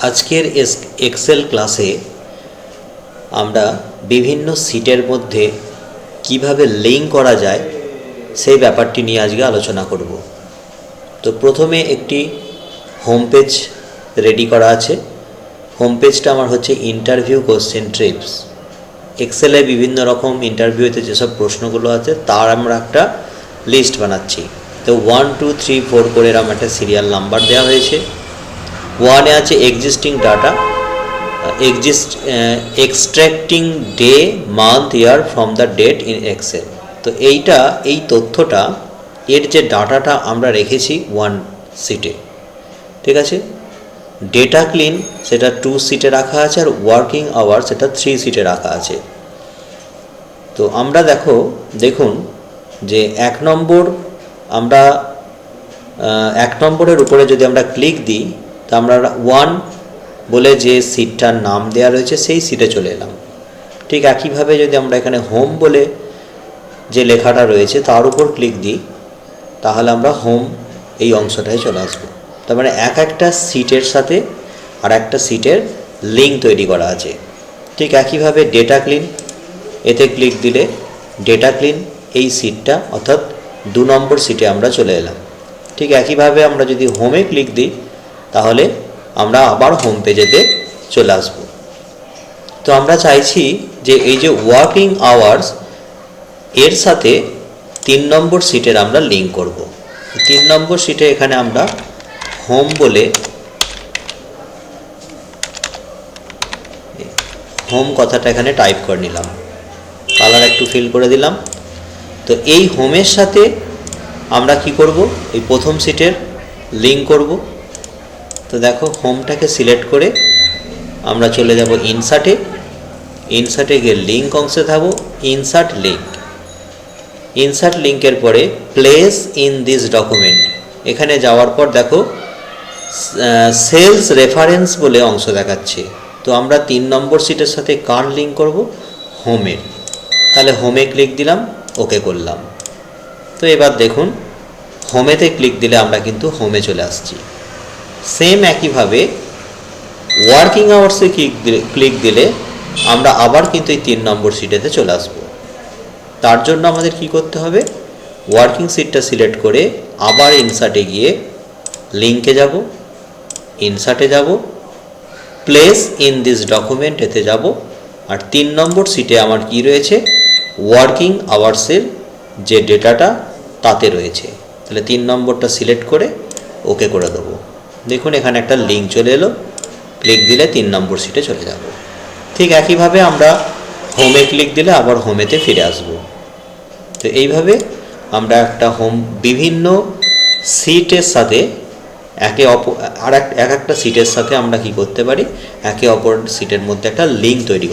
আজকের এক্সেল ক্লাসে আমরা বিভিন্ন সিটের মধ্যে কিভাবে লিঙ্ক করা যায় সেই ব্যাপারটি নিয়ে আজকে আলোচনা করব। তো প্রথমে একটি হোম পেজ রেডি করা আছে। হোম পেজটা আমার হচ্ছে ইন্টারভিউ কোশ্চেন ট্রিপস। এক্সেলে বিভিন্ন রকম ইন্টারভিউতে যেসব প্রশ্নগুলো আছে তার আমরা একটা লিস্ট বানাচ্ছি। তো 1 2 3 4 করে এরকম একটা সিরিয়াল নাম্বার দেওয়া হয়েছে। ওয়ানে আছে existing data, extracting day month year from the date in Excel. তো এই তথ্যটা এর যে ডাটাটা আমরা রেখেছি 1 সিটে, ঠিক আছে। ডেটা ক্লিন সেটা 2 সিটে রাখা আছে, আর ওয়ার্কিং আওয়ার সেটা 3 সিটে রাখা আছে। তো আমরা দেখুন যে 1 নম্বরের উপরে যদি আমরা ক্লিক দিই, তো আমরা 1 বলে যে সিটটার নাম দেওয়া রয়েছে সেই সিটে চলে এলাম। ঠিক একইভাবে যদি আমরা এখানে হোম বলে যে লেখাটা রয়েছে তার উপর ক্লিক দিই, তাহলে আমরা হোম এই অংশটায় চলে আসবো। তার মানে একটা সিটের সাথে আর একটা সিটের লিঙ্ক তৈরি করা আছে। ঠিক একইভাবে ডেটা ক্লিন, এতে ক্লিক দিলে ডেটা ক্লিন এই সিটটা অর্থাৎ 2 নম্বর সিটে আমরা চলে এলাম। ঠিক একইভাবে আমরা যদি হোমে ক্লিক দিই, তাহলে আমরা আবার হোম পেজেতে চলে আসব। তো আমরা চাইছি যে এই যে ওয়ার্কিং আওয়ার্স এর সাথে 3 নম্বর সিটের আমরা লিঙ্ক করব। 3 নম্বর সিটে এখানে আমরা হোম বলে হোম কথাটা এখানে টাইপ করে নিলাম, কালার একটু ফিল করে দিলাম। তো এই হোমের সাথে আমরা কি করব, এই প্রথম সিটের লিঙ্ক করব। তো দেখো হোমটাকে সিলেক্ট করে আমরা চলে যাব ইনসার্টে গিয়ে লিঙ্ক অংশে থাকবো, ইনসার্ট লিঙ্কের পরে প্লেস ইন দিস ডকুমেন্ট, এখানে যাওয়ার পর দেখো সেলস রেফারেন্স বলে অংশ দেখাচ্ছে। তো আমরা 3 নম্বর সিটের সাথে কার লিঙ্ক করব, হোমের। তাহলে হোমে ক্লিক দিলাম, ওকে করলাম। তো এবার দেখুন হোমেতে ক্লিক দিলে আমরা কিন্তু হোমে চলে আসছি। সেম একইভাবে ওয়ার্কিং আওয়ার্সে ক্লিক দিলে আমরা আবার কিন্তু এই 3 নম্বর সিটেতে চলে আসব। তার জন্য আমাদের কি করতে হবে, ওয়ার্কিং সিটটা সিলেক্ট করে আবার ইনসার্টে গিয়ে লিঙ্কে যাব, ইনসার্টে যাব, প্লেস ইন দিস ডকুমেন্ট এতে যাব, আর 3 নম্বর সিটে আমার কি রয়েছে, ওয়ার্কিং আওয়ার্সের যে ডেটাটা তাতে রয়েছে। তাহলে 3 নম্বরটা সিলেক্ট করে ওকে করে দেবো। দেখুন এখানে একটা লিঙ্ক চলে এলো, ক্লিক দিলে 3 নম্বর সিটে চলে যাব। ঠিক একইভাবে আমরা হোমে ক্লিক দিলে আবার হোমেতে ফিরে আসব। তো এইভাবে আমরা একটা বিভিন্ন সিটের সাথে একটা সিটের সাথে আমরা কি করতে পারি, একে অপর সিটের মধ্যে একটা লিঙ্ক তৈরি